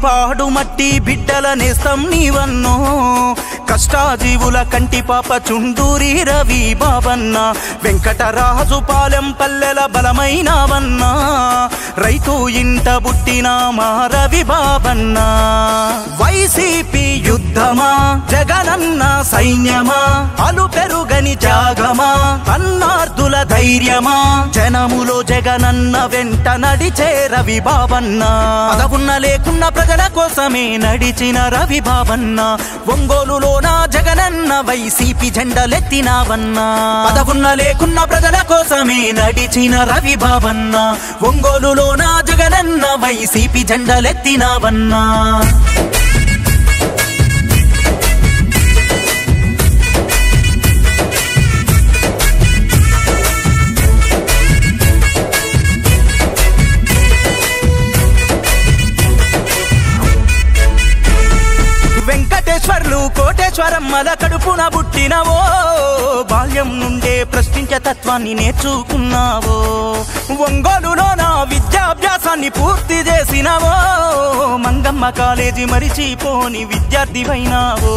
పాడు మట్టి బిడ్డల నేస్తం నీవన్నో కష్టాజీవుల కంటి పాప చుండూరి రవి బాబన్న వెంకటరాజు పాలెం పల్లెల బలమైనవన్నా రైతు ఇంట పుట్టిన మా రవి బాబన్న వైసీపీ యుద్ధమా జగనన్న సైన్యమా అలు పెరుగని త్యాగమా అన్నార్థుల ధైర్యమా జనములో జగనన్న వెంట నడిచే రవి బాబన్న పదవున్న లేకున్న ప్రజల కోసమే నడిచిన రవి బాబన్న ఒంగోలులోన జగనన్న వైసీపీ జెండలెత్తినావన్నా పదవున్న లేకున్న ప్రజల కోసమే నడిచిన రవి బాబన్న ఒంగోలులోన జగనన్న వైసీపీ జెండలెత్తినావన్నా వెంకటేశ్వర్లు కోటేశ్వరమ్మల కడుపున పుట్టినవో బాల్యం నుండే ప్రశ్నించే తత్వాన్ని నేర్చుకున్నావో ఒంగోలులో నా విద్యాభ్యాసాన్ని పూర్తి చేసినవో మంగమ్మ కాలేజీ మరిచిపోని విద్యార్థివైనావో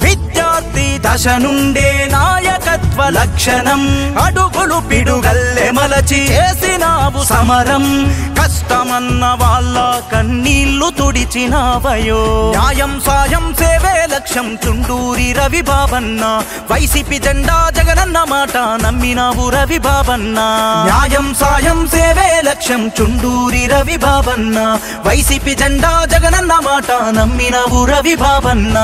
విద్యార్థి దశ నుండే నాయకత్వ లక్షణం అడుగులు పిడుగల్లె మలచి చేసినావు సమరం కష్టమన్న వాళ్ళ కన్నీళ్లు తుడిచినావయో న్యాయం సాయం సేవే లక్ష్యం చుండూరి రవి బాబన్న వైసీపీ జెండా జగనన్న మాట నమ్మినావు రవి బాబన్న న్యాయం సాయం సేవే లక్ష్యం చుండూరి రవి బాబన్న వైసీపీ జెండా జగనన్న మాట నమ్మినావు రవి బాబన్న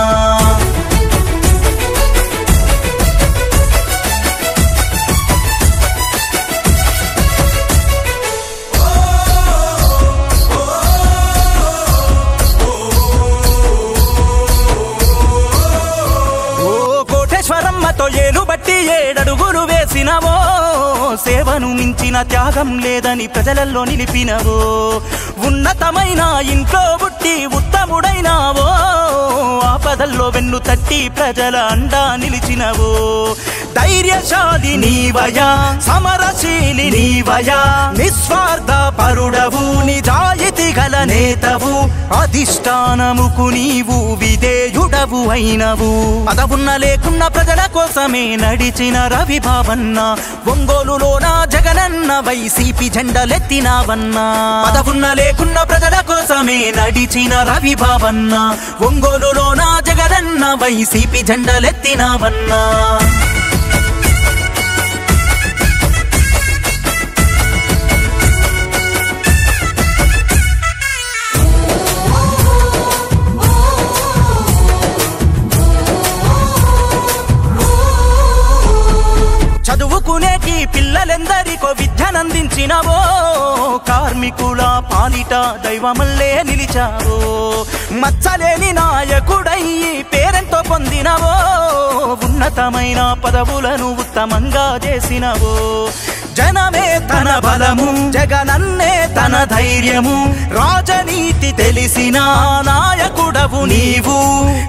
కోటేశ్వరమ్మతో ఏలు బట్టి 7 అడుగులు వేసినవో సేవను మించిన త్యాగం లేదని ప్రజలలో నిలిపినవో ఉన్నతమైన ఇంట్లో పుట్టి ఉత్తముడైనావో ఆపదల్లో వెన్ను తట్టి ప్రజల అండా నిలిచినవో ధైర్యశాలి నీవయా సమరశీలి నీవయా నిస్వార్థ పరుడవు నిజాయితీ గల నేతవు అధిష్టానముకు నీవు విధేయుడవు అయినవు పదవున్న లేకున్న ప్రజల కోసమే నడిచిన రవి బాబన్న ఒంగోలులోన జగనన్న వైసీపీ జెండలెత్తినావన్నా పదవున్న లేకున్న ప్రజల కోసమే నడిచిన రవి బాబన్న ఒంగోలులోన జగనన్న వైసీపీ జెండలెత్తినావన్నా చదువుకునేటి పిల్లలెందరికో విద్యనందించినవో కార్మికుల పాలిట దైవమల్లే నిలిచావో మచ్చలేని నాయకుడయ్యి పేరెంతో పొందినవో ఉన్నతమైన పదవులను ఉత్తమంగా చేసినవో జనమే తన బలము జగనన్నే తన ధైర్యము రాజనీతి తెలిసిన నాయకుడవు నీవు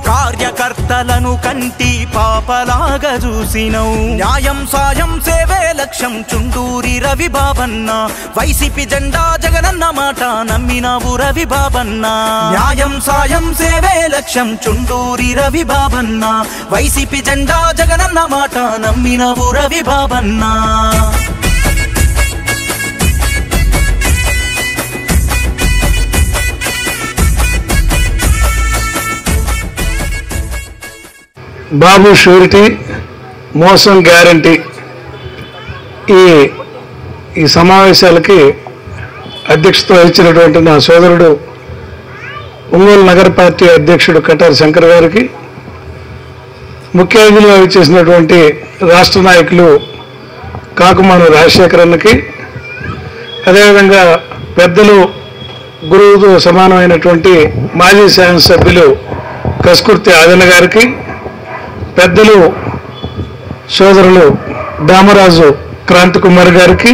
కార్యకర్తలను కంటి పాపలాగా చూసినవు న్యాయం సాయం సేవే లక్ష్యం చుండూరి రవి బాబన్న వైసీపీ జెండా జగనన్న మాట నమ్మినావు రవి బాబన్న న్యాయం సాయం సేవే లక్ష్యం చుండూరి రవి బాబన్న వైసీపీ జెండా జగనన్న మాట నమ్మినావు రవి బాబన్న బాబు షూరిటీ మోసం గ్యారంటీ ఈ సమావేశాలకి అధ్యక్షత వహించినటువంటి నా సోదరుడు ఒంగోలు నగర పార్టీ అధ్యక్షుడు కటారి శంకర్ గారికి ముఖ్య అతిథిగా వచ్చేసినటువంటి రాష్ట్ర నాయకులు కాకుమాను రాజశేఖర్ అన్నకి అదేవిధంగా పెద్దలు గురువుతో సమానమైనటువంటి మాజీ శాసనసభ్యులు కస్కుర్తి ఆదన్న గారికి పెద్దలు సోదరులు దామరాజు క్రాంతి కుమార్ గారికి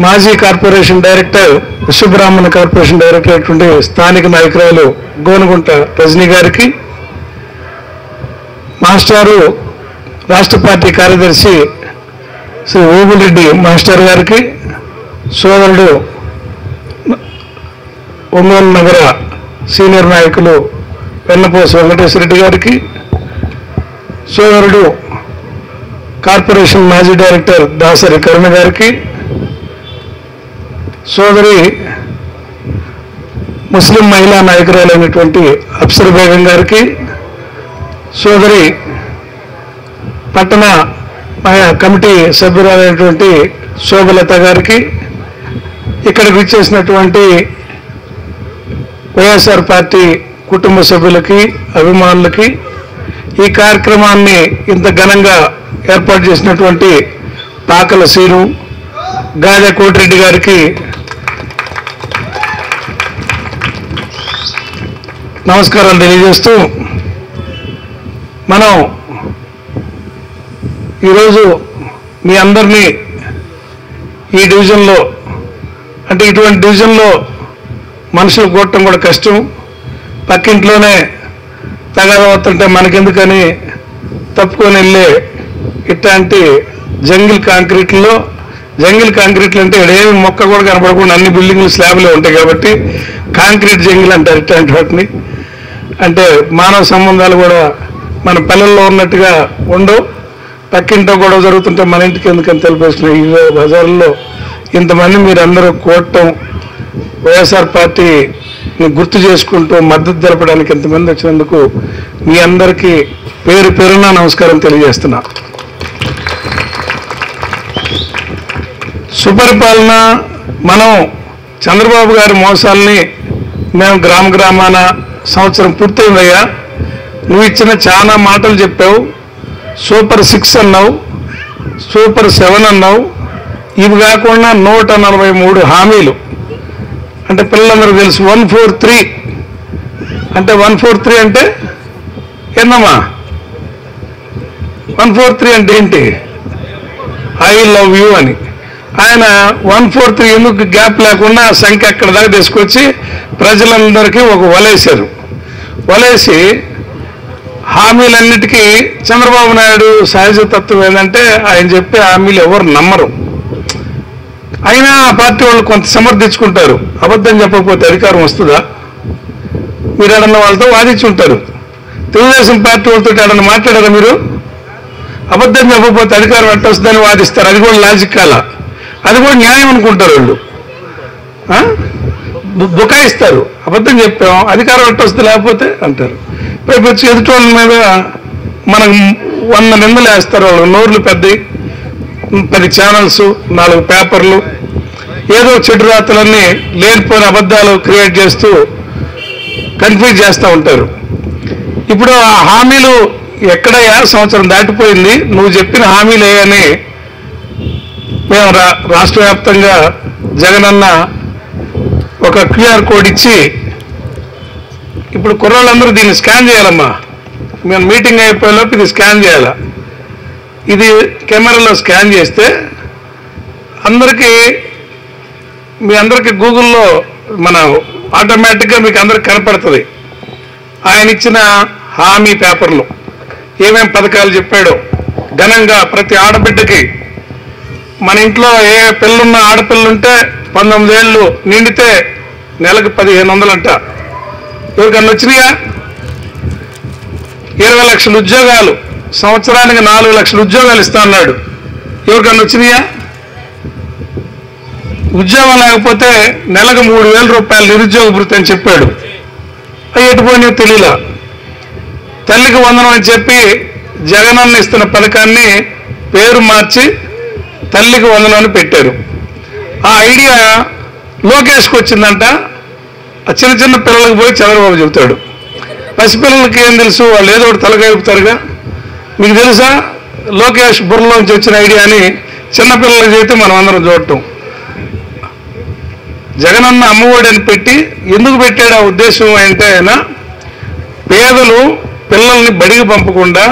మాజీ corporation director Vishwabrahmana corporation director అయినటువంటి స్థానిక నాయకురాలు గోనగుంట రజనీ గారికి మాస్టారు రాష్ట్ర పార్టీ కార్యదర్శి శ్రీ ఓబులరెడ్డి మాస్టర్ గారికి సోదరుడు ఒంగోలు నగర సీనియర్ నాయకులు వెన్నపోస వెంకటేశ్వర రెడ్డి గారికి, సోదరుడు కార్పొరేషన్ మాజీ డైరెక్టర్ దాసరి కరుణ గారికి, సోదరి ముస్లిం మహిళా నాయకురాలైనటువంటి అప్సర్ బేగం గారికి, సోదరి పట్టణ కమిటీ సభ్యురాలైనటువంటి శోభలత గారికి, ఇక్కడికి విచ్చేసినటువంటి వైఎస్ఆర్ పార్టీ కుటుంబ సభ్యులకి, అభిమానులకి, ఈ కార్యక్రమాన్ని ఇంత ఘనంగా ఏర్పాటు చేసినటువంటి పాకల సీను, గాజా కోటిరెడ్డి గారికి నమస్కారాలు తెలియజేస్తూ, మనం ఈరోజు మీ అందరినీ ఈ డివిజన్లో, అంటే ఇటువంటి డివిజన్లో మనుషులు కూడటం కూడా కష్టం, పక్కింట్లోనే తగాదవుతుంటే మనకెందుకని తప్పుకొని వెళ్ళే ఇట్లాంటి జంగిల్ కాంక్రీట్లు అంటే ఏమి మొక్క కూడా కనపడకుండా అన్ని బిల్డింగ్లు స్లాబ్లే ఉంటాయి కాబట్టి కాంక్రీట్ జంగిల్ అంటారు ఇట్లాంటి వాటిని. అంటే మానవ సంబంధాలు కూడా మన పిల్లల్లో ఉన్నట్టుగా ఉండవు. పక్కింటో గొడవ జరుగుతుంటే మన ఇంటికి ఎందుకని తెలిపేస్తున్నాయి. ఈ బజార్లో ఇంతమంది మీరందరూ కూడటం, వైఎస్ఆర్ పార్టీని గుర్తు చేసుకుంటూ మద్దతు తెలపడానికి ఎంతమంది వచ్చినందుకు మీ అందరికీ పేరు పేరున నమస్కారం తెలియజేస్తున్నా. సుపరిపాలన, మనం చంద్రబాబు గారి మోసాలని మేము గ్రామాన సంవత్సరం పూర్తయిందయ్యా, నువ్వు ఇచ్చిన చాలా మాటలు చెప్పావు. సూపర్ 6 అన్నావు, సూపర్ 7 అన్నావు. ఇవి కాకుండా 143 హామీలు. అంటే పిల్లలందరూ తెలుసు 143 అంటే 143 అంటే ఏందమ్మా? 143 అంటే ఏంటి? ఐ లవ్ యూ అని. ఆయన 143 ఎందుకు గ్యాప్ లేకుండా సంఖ్య అక్కడ దాకా తీసుకొచ్చి ప్రజలందరికీ ఒక వలేశారు. వలేసి హామీలన్నిటికీ చంద్రబాబు నాయుడు సహజతత్వం ఏంటంటే ఆయన చెప్పే హామీలు ఎవరు నమ్మరు. అయినా ఆ పార్టీ వాళ్ళు కొంత సమర్థించుకుంటారు. అబద్ధం చెప్పకపోతే అధికారం వస్తుందా? మీరు ఏడన్నా వాళ్ళతో వాదించి ఉంటారు. తెలుగుదేశం పార్టీ వాళ్ళతో ఏడన్నా మాట్లాడారా మీరు? అబద్ధం చెప్పకపోతే అధికారం ఎట్ట వస్తుందని వాదిస్తారు. అది కూడా లాజిక్ కాల, అది కూడా న్యాయం అనుకుంటారు వాళ్ళు. బుకాయిస్తారు. అబద్ధం చెప్పాం, అధికారం ఎట్ట వస్తుంది లేకపోతే అంటారు. రేపు వచ్చి ఎదుటోళ్ళ మీద మనకు 100 నిందలు వేస్తారు. వాళ్ళు నోర్లు పెద్దవి, 10 ఛానల్స్, 4 పేపర్లు, ఏదో చెడు రాతలన్నీ లేనిపోయిన అబద్ధాలు క్రియేట్ చేస్తూ కన్ఫ్యూజ్ చేస్తూ ఉంటారు. ఇప్పుడు ఆ హామీలు ఎక్కడయ్యా? సంవత్సరం దాటిపోయింది, నువ్వు చెప్పిన హామీలు ఏయని మేము రాష్ట్ర వ్యాప్తంగా జగనన్న ఒక QR కోడ్ ఇచ్చి, ఇప్పుడు కుర్రాళ్ళందరూ దీన్ని స్కాన్ చేయాలమ్మా. మేము మీటింగ్ అయిపోయేలోపు ఇది స్కాన్ చేయాలా. ఇది కెమెరాలో స్కాన్ చేస్తే మీ అందరికీ గూగుల్లో మన ఆటోమేటిక్గా మీకు అందరికి కనపడుతుంది. ఆయన ఇచ్చిన హామీ పేపర్లు ఏమేం పథకాలు చెప్పాడో ఘనంగా ప్రతి ఆడబిడ్డకి. మన ఇంట్లో ఏ పిల్లున్న ఆడపిల్లుంటే 19 ఏళ్ళు నిండితే నెలకు 1500 అంట. ఎవరికన్నా వచ్చినాయా? 20 లక్షల ఉద్యోగాలు, సంవత్సరానికి 4 లక్షల ఉద్యోగాలు ఇస్తా అన్నాడు. ఎవరికన్నా వచ్చినాయా? ఉద్యోగం లేకపోతే నెలకు 3000 రూపాయలు నిరుద్యోగ భృతి అని చెప్పాడు. అవి ఎటుపోయినా తెలియలా. తల్లికి వందనం అని చెప్పి జగనన్న ఇస్తున్న పథకాన్ని పేరు మార్చి తల్లికి వందనం అని పెట్టారు. ఆ ఐడియా లోకేష్కి వచ్చిందంట. ఆ చిన్న పిల్లలకు పోయి చంద్రబాబు చెబుతాడు. పసిపిల్లలకి ఏం తెలుసు? వాళ్ళు ఏదో ఒకటి తలకాయిపుతారుగా. మీకు తెలుసా లోకేష్ బుర్రలోంచి వచ్చిన ఐడియా అని? చిన్నపిల్లలకు చెబితే మనం అందరం చూడటం. జగనన్న అమ్మఒడి అని పెట్టి ఎందుకు పెట్టాడు? ఆ ఉద్దేశం అంటే ఆయన పేదలు పిల్లల్ని బడికి పంపకుండా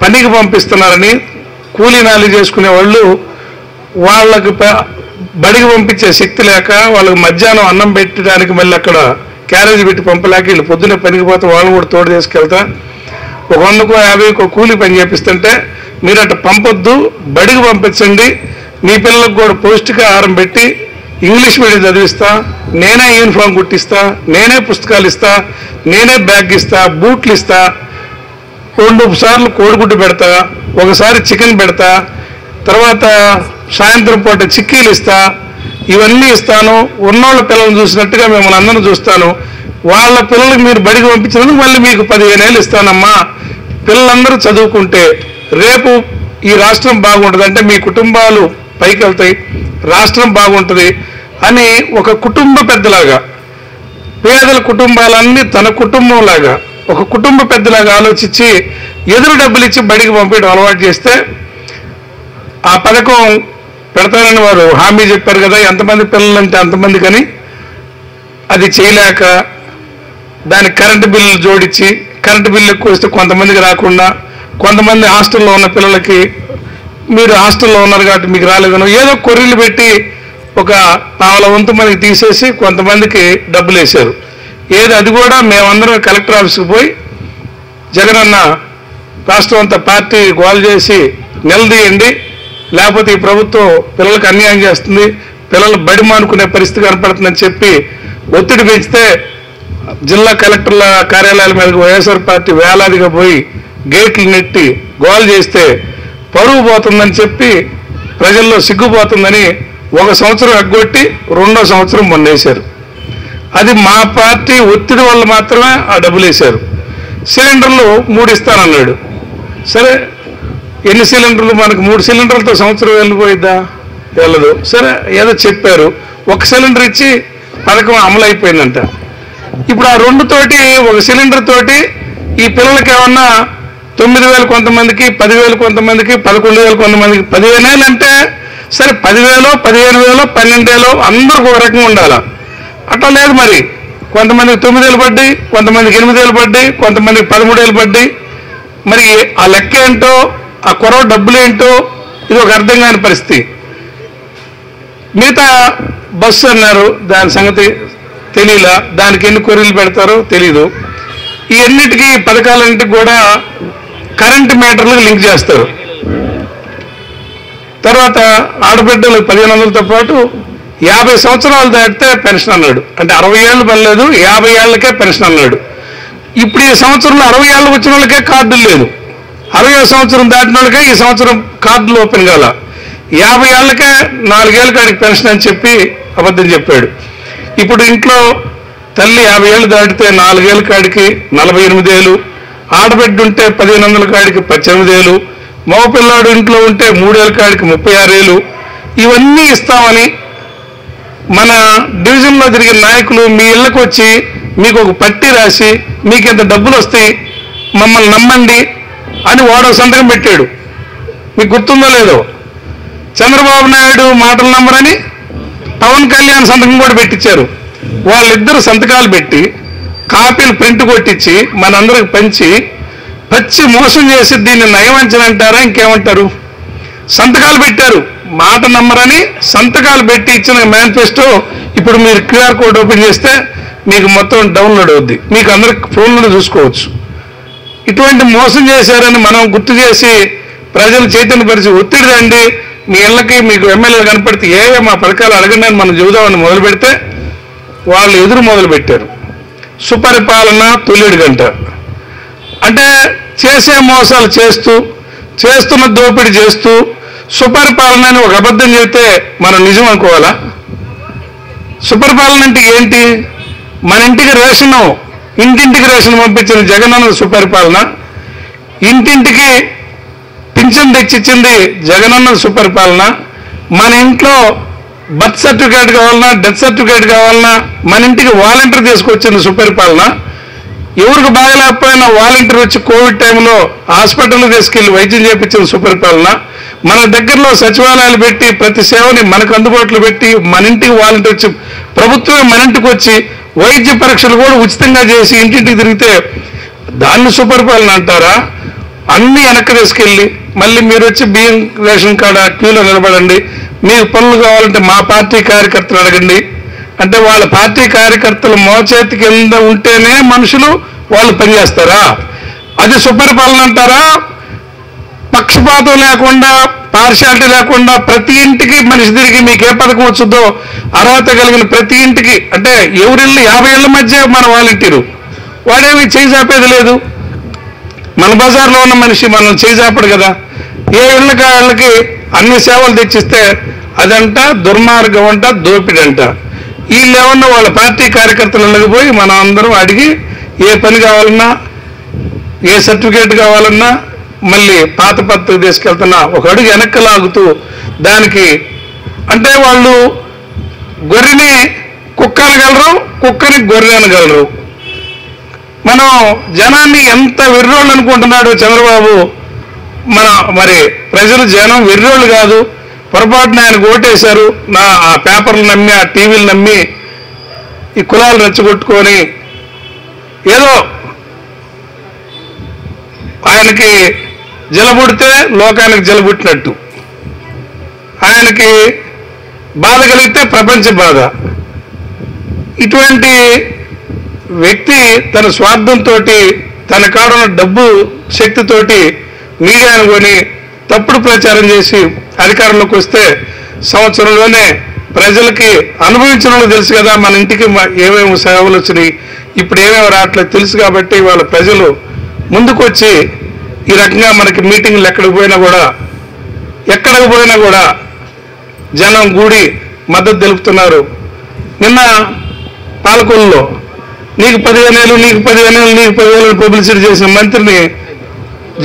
పనికి పంపిస్తున్నారని, కూలీ నాలి చేసుకునే వాళ్ళు వాళ్ళకు బడికి పంపించే శక్తి లేక వాళ్ళకి మధ్యాహ్నం అన్నం పెట్టడానికి మళ్ళీ అక్కడ క్యారేజ్ పెట్టి పంపలేక వీళ్ళు పొద్దున్నే పనికి పోతే వాళ్ళు కూడా తోడు తీసుకెళ్తా 100కో 50కో కూలీ పని చేపిస్తుంటే మీరు అట్లా పంపొద్దు, బడికి పంపించండి, మీ పిల్లలకు కూడా పౌష్టికాహారం పెట్టి ఇంగ్లీష్ మీడియం చదివిస్తా, నేనే యూనిఫామ్ కుట్టిస్తా, నేనే పుస్తకాలు ఇస్తా, నేనే బ్యాగ్ ఇస్తా, బూట్లు ఇస్తా, 2 సార్లు కోడిగుడ్డు పెడతా, ఒకసారి చికెన్ పెడతా, తర్వాత సాయంత్రం పూట చిక్కీలు ఇస్తా, ఇవన్నీ ఇస్తాను. ఉన్నోళ్ళ పిల్లల్ని చూసినట్టుగా మిమ్మల్ని అందరూ చూస్తాను. వాళ్ళ పిల్లలకు మీరు బడికి పంపించినందుకు మళ్ళీ మీకు 15 ఏళ్ళు ఇస్తానమ్మా. పిల్లలందరూ చదువుకుంటే రేపు ఈ రాష్ట్రం బాగుంటుంది, అంటే మీ కుటుంబాలు పైకి వెళ్తాయి, రాష్ట్రం బాగుంటుంది అని ఒక కుటుంబ పెద్దలాగా, పేదల కుటుంబాలన్నీ తన కుటుంబంలాగా ఒక కుటుంబ పెద్దలాగా ఆలోచించి ఎదురు డబ్బులు ఇచ్చి బడికి పంపించడం అలవాటు చేస్తే ఆ పథకం పెడతారని వారు హామీ చెప్పారు కదా, ఎంతమంది పిల్లలంటే అంతమంది, కానీ అది చేయలేక దానికి కరెంటు బిల్లు జోడించి కరెంటు బిల్లు ఎక్కువ వస్తే కొంతమందికి రాకుండా, కొంతమంది హాస్టల్లో ఉన్న పిల్లలకి మీరు హాస్టల్లో ఉన్నారు కాబట్టి మీకు రాలేదనో ఏదో కొర్రీలు పెట్టి ఒక 4 వంతు మందికి తీసేసి కొంతమందికి డబ్బులు వేశారు. అది కూడా మేమందరం కలెక్టర్ ఆఫీస్కి పోయి జగనన్న రాష్ట్రం అంతా పార్టీ గోల్ చేసి నిలదీయండి, లేకపోతే ఈ ప్రభుత్వం పిల్లలకు అన్యాయం చేస్తుంది, పిల్లలు బడి మానుకునే పరిస్థితి కనపడుతుందని చెప్పి ఒత్తిడి పెంచితే జిల్లా కలెక్టర్ల కార్యాలయాల మీదకి వైఎస్ఆర్ పార్టీ వేలాదిగా పోయి గేట్లు నెట్టి గోల్ చేస్తే పరువు పోతుందని చెప్పి ప్రజల్లో సిగ్గుపోతుందని 1 సంవత్సరం ఎగ్గొట్టి 2వ సంవత్సరం మొన్నేశారు. అది మా పార్టీ ఒత్తిడి వల్ల మాత్రమే ఆ డబ్బులు వేశారు. సిలిండర్లు 3 ఇస్తానన్నాడు. సరే, ఎన్ని సిలిండర్లు? మనకు 3 సిలిండర్లతో సంవత్సరం వెళ్ళిపోయిద్దా? వెళ్ళదు. సరే, ఏదో చెప్పారు, 1 సిలిండర్ ఇచ్చి పథకం అమలు అయిపోయిందంట. ఇప్పుడు ఆ 2 తోటి 1 సిలిండర్ తోటి ఈ పిల్లలకి ఏమన్నా 9,000 కొంతమందికి, 10,000 కొంతమందికి, 11,000 కొంతమందికి, 15,000 అంటే సరే 10,000, 15,000, 12,000 అందరికి ఒక రకంగా ఉండాలా? అట్లా లేదు. మరి కొంతమందికి 9,000 పడ్డాయి, కొంతమందికి 8,000 పడ్డాయి, కొంతమందికి 13,000 పడ్డాయి. మరి ఆ లెక్క ఏంటో, ఆ కొరవ డబ్బులు ఏంటో ఇది ఒక అర్థం కాని పరిస్థితి. మిగతా బస్సు అన్నారు, దాని సంగతి తెలియలా, దానికి ఎన్ని కొర్రీలు పెడతారో తెలీదు. ఈ అన్నిటికీ పథకాలన్నిటికి కూడా కరెంటు మీటర్లకు లింక్ చేస్తారు. తర్వాత ఆడబిడ్డలు 1,500తో పాటు 50 సంవత్సరాలు దాటితే పెన్షన్ అన్నాడు. అంటే 60 ఏళ్ళు పర్లేదు, 50 ఏళ్లకే పెన్షన్ అన్నాడు. ఇప్పుడు ఈ సంవత్సరంలో 60 ఏళ్ళకి వచ్చిన వాళ్ళకే కార్డులు లేదు, 60వ సంవత్సరం దాటిన వాళ్ళకే ఈ సంవత్సరం కార్డులు ఓపెన్ కాల. 50 ఏళ్లకే 4 ఏళ్ళ కాడికి పెన్షన్ అని చెప్పి అబద్ధం చెప్పాడు. ఇప్పుడు ఇంట్లో తల్లి 50 ఏళ్ళు దాటితే 4 ఏళ్ళ కాడికి 48 ఏళ్ళు, ఆడబిడ్డ ఉంటే 1500 కాడికి 18 ఏళ్ళు, మగపిల్లాడు ఇంట్లో ఉంటే 3 ఏళ్ళ కాడికి 36 ఏళ్ళు. ఇవన్నీ ఇస్తామని మన డివిజన్లో తిరిగిన నాయకులు మీ ఇళ్ళకు వచ్చి మీకు ఒక పట్టి రాసి మీకు ఇంత డబ్బులు వస్తాయి మమ్మల్ని నమ్మండి అని వాడో సంతకం పెట్టాడు. మీకు గుర్తుందో లేదో? చంద్రబాబు నాయుడు మాటలు నమ్మరని పవన్ కళ్యాణ్ సంతకం కూడా పెట్టించారు. వాళ్ళిద్దరు సంతకాలు పెట్టి కాపీలు ప్రింట్ కొట్టించి మనందరికి పంచి పచ్చి మోసం చేసి దీన్ని నయవంచన అంటారా ఇంకేమంటారు? సంతకాలు పెట్టారు, మాట నమ్మరని సంతకాలు పెట్టి ఇచ్చిన మేనిఫెస్టో ఇప్పుడు మీరు QR కోడ్ ఓపెన్ చేస్తే మీకు మొత్తం డౌన్లోడ్ అవుద్ది, మీకు అందరికి ఫోన్లో చూసుకోవచ్చు. ఇటువంటి మోసం చేశారని మనం గుర్తు చేసి ప్రజలు చైతన్యపరిచి ఒత్తిడి రండి, మీ ఇళ్ళకి మీకు ఎమ్మెల్యేలు కనపడితే మా పథకాలు అడగండి అని మనం చెబుదామని మొదలు పెడితే వాళ్ళు ఎదురు మొదలు పెట్టారు. సుపరిపాలన తొలిడు గంట అంటే చేసే మోసాలు చేస్తూ, చేస్తున్న దోపిడీ చేస్తూ సుపరిపాలన అని ఒక అబద్ధం చెబితే మనం నిజం అనుకోవాలా? సుపరిపాలన అంటే ఏంటి? మన ఇంటికి రేషను, ఇంటింటికి రేషన్ పంపించిన జగనన్న సుపరిపాలన, ఇంటింటికి పింఛన్ తెచ్చిచ్చింది జగనన్న సుపరిపాలన, మన ఇంట్లో బర్త్ సర్టిఫికేట్ కావాలన్నా, డెత్ సర్టిఫికేట్ కావాలన్నా మన ఇంటికి వాలంటీర్ తీసుకొచ్చింది సుపరిపాలన, ఎవరికి బాగలేకపోయినా వాలంటీర్ వచ్చి కోవిడ్ టైంలో హాస్పిటల్కి తీసుకెళ్లి వైద్యం చేయించిన సుపరిపాలన, మన దగ్గరలో సచివాలయాలు పెట్టి ప్రతి సేవని మనకు అందుబాటులో పెట్టి మన ఇంటికి వాలంటీర్ వచ్చి ప్రభుత్వమే మన ఇంటికి వచ్చి వైద్య పరీక్షలు కూడా ఉచితంగా చేసి ఇంటింటికి తిరిగితే దాన్ని సుపరిపాలన అంటారా? అన్నీ వెనక్కి తీసుకెళ్ళి మళ్ళీ మీరు వచ్చి బియ్యం రేషన్ కార్డు క్యూలో నిలబడండి, మీకు పనులు కావాలంటే మా పార్టీ కార్యకర్తలు అడగండి అంటే వాళ్ళ పార్టీ కార్యకర్తలు మోచేతి కింద ఉంటేనే మనుషులు వాళ్ళు పనిచేస్తారా? అది సుపరిపాలన అంటారా? పక్షపాతం లేకుండా, పార్షాలిటీ లేకుండా ప్రతి ఇంటికి మనిషి తిరిగి మీకు ఏ పథకం వచ్చుద్దో అర్హత కలిగిన ప్రతి ఇంటికి, అంటే ఎవరిళ్ళు 50 ఏళ్ల మధ్య మన వాలంటీరు వాడేమి చేయి చాపేది లేదు. మన బజార్లో ఉన్న మనిషి మనం చేయి చాపడు కదా. ఏ ఇళ్ళకి ఆ ఇళ్ళకి అన్ని సేవలు తెచ్చిస్తే అదంట దుర్మార్గం అంట, దోపిడి అంట. వీళ్ళు ఏమన్నా వాళ్ళ పార్టీ కార్యకర్తలకు పోయి మనం అందరం అడిగి ఏ పని కావాలన్నా, ఏ సర్టిఫికేట్ కావాలన్నా మళ్ళీ పాత పత్రిక తీసుకెళ్తున్నా ఒక అడుగు వెనక్కి లాగుతూ దానికి, అంటే వాళ్ళు గొర్రెని కుక్క అనగలరు, కుక్కని గొర్రె అనగలరు. మనం జనాన్ని ఎంత వెర్రోళ్ళు అనుకుంటున్నాడు చంద్రబాబు. మరి ప్రజలు జనం వెర్రోళ్ళు కాదు. పొరపాటున ఆయన ఓటేశారు, ఆ పేపర్లు నమ్మి, ఆ టీవీలు నమ్మి ఈ కులాలు రెచ్చగొట్టుకొని ఏదో ఆయనకి జలబుడితే లోకానికి జలబుట్టినట్టు, ఆయనకి బాధ కలిగితే ప్రపంచ బాధ. ఇటువంటి వ్యక్తి తన స్వార్థంతో, తన కాడున్న డబ్బు శక్తితోటి మీడియాను కొని తప్పుడు ప్రచారం చేసి అధికారంలోకి వస్తే సంవత్సరంలోనే ప్రజలకి అనుభవించిన వాళ్ళు తెలుసు కదా, మన ఇంటికి ఏమేమి సేవలు వచ్చినాయి, ఇప్పుడు ఏమేమి రావట్లేదు తెలుసు. కాబట్టి వాళ్ళ ప్రజలు ముందుకు వచ్చి ఈ రకంగా మనకి మీటింగ్లు ఎక్కడికి పోయినా కూడా జనం గూడి మద్దతు తెలుపుతున్నారు. నిన్న పాలకొల్లులో నీకు 15 ఏళ్ళు, నీకు 15 ఏళ్ళు, నీకు 10 ఏళ్ళు పబ్లిసిటీ చేసిన మంత్రిని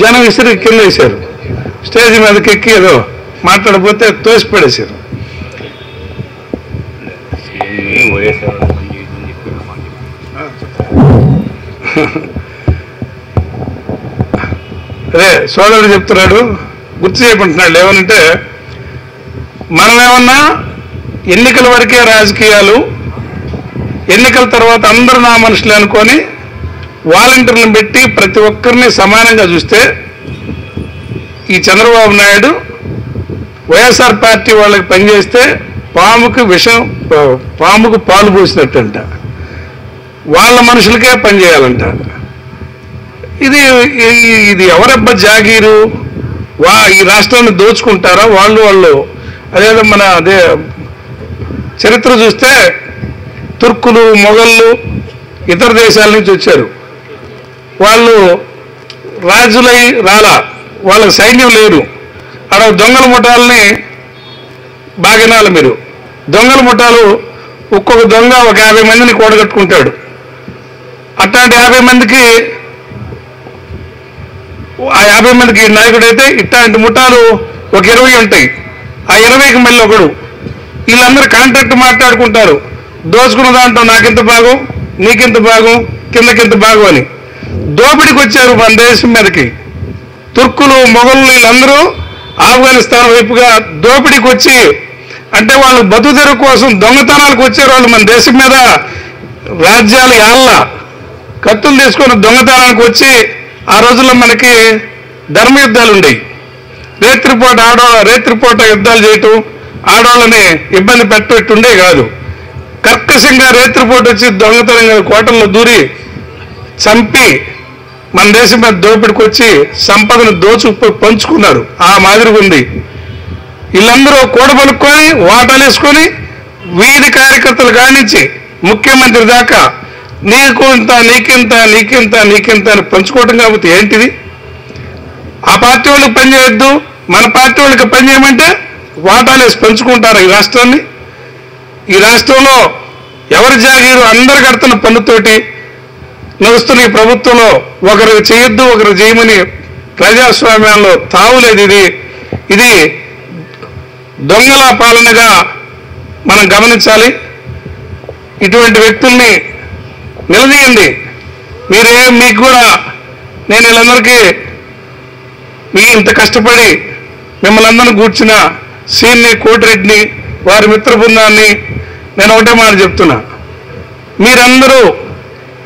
జనం విసిరి కింద వేశారు. స్టేజ్ మీదకి ఎక్కి ఏదో మాట్లాడకపోతే తోసిపడేశారు. అదే సోదరుడు చెప్తున్నాడు, గుర్తు చేయమంటున్నాడు. ఏమనంటే మనమేమన్నా ఎన్నికల వరకే రాజకీయాలు, ఎన్నికల తర్వాత అందరూ నా మనుషులు అనుకొని వాలంటీర్లను పెట్టి ప్రతి ఒక్కరిని సమానంగా చూస్తే ఈ చంద్రబాబు నాయుడు వైఎస్ఆర్ పార్టీ వాళ్ళకి పనిచేస్తే పాముకు పాలు పోసినట్టంట, వాళ్ళ మనుషులకే పనిచేయాలంట. ఇది ఎవరబ్బ జాగీరు? ఈ రాష్ట్రాన్ని దోచుకుంటారా వాళ్ళు? అదేదో అదే చరిత్ర చూస్తే తుర్కులు, మొఘళ్ళు ఇతర దేశాల నుంచి వచ్చారు. వాళ్ళు రాజులై రాలా, వాళ్ళకి సైన్యం లేరు. అక్కడ దొంగల ముఠాలని బాగినాలు, మీరు దొంగల ముఠాలు ఒక్కొక్క దొంగ ఒక 50 మందిని కూడగట్టుకుంటాడు. అట్లాంటి 50 మందికి ఆ 50 మందికి నాయకుడైతే ఇట్లాంటి ముఠాలు ఒక 20 ఉంటాయి. ఆ 20కి మళ్ళీ ఒకడు. వీళ్ళందరూ కాంట్రాక్ట్ మాట్లాడుకుంటారు. దోచుకున్న దాంట్లో నాకింత భాగం, నీకింత భాగం, కిందకింత భాగం అని దోపిడికి వచ్చారు మన దేశం మీదకి. తుర్కులు, మొఘళ్ళు వీళ్ళందరూ ఆఫ్ఘనిస్తాన్ వైపుగా దోపిడికి వచ్చి, అంటే వాళ్ళు బతుకుదెరువు కోసం దొంగతనాలకు వచ్చారు. వాళ్ళు మన దేశం మీద రాజ్యాలు యాళ్ళ కత్తులు తీసుకొని దొంగతనానికి వచ్చి ఆ రోజుల్లో మనకి ధర్మ యుద్ధాలు ఉండేవి. రేత్రిపూట యుద్ధాలు చేయటం, ఆడవాళ్ళని ఇబ్బంది పెట్టేట్టుండే కాదు. కర్కశంగా రేత్రిపూట వచ్చి దొంగతనంగా కోటల్లో దూరి చంపి మన దేశం మీద దోపిడికి వచ్చి సంపదను పంచుకున్నారు. ఆ మాదిరిగా ఉంది. వీళ్ళందరూ కూడబలుక్కొని వాటాలు వేసుకొని వీధి కార్యకర్తలు కానించి ముఖ్యమంత్రి దాకా నీకు ఇంత, నీకింత, నీకింత, నీకింత అని పంచుకోవటం. కాబట్టి ఏంటిది? ఆ పార్టీ వాళ్ళకి పని చేయొద్దు, మన పార్టీ వాళ్ళకి పని చేయమంటే వాటాలు వేసి పంచుకుంటారు ఈ రాష్ట్రాన్ని. ఈ రాష్ట్రంలో ఎవరి జాగీరు అందరు కడుతున్న పన్నుతోటి నడుస్తున్న ఈ ప్రభుత్వంలో ఒకరికి చేయొద్దు, ఒకరికి చేయమని ప్రజాస్వామ్యంలో తావులేదు. ఇది దొంగల పాలనగా మనం గమనించాలి. ఇటువంటి వ్యక్తుల్ని నిలదీయండి. మీకు కూడా నేను వీళ్ళందరికీ మీ ఇంత కష్టపడి మిమ్మల్ని అందరిని కూర్చున్న సీన్ని, కోటిరెడ్డిని, వారి మిత్ర బృందాన్ని నేను ఒకటే మాట చెప్తున్నా. మీరందరూ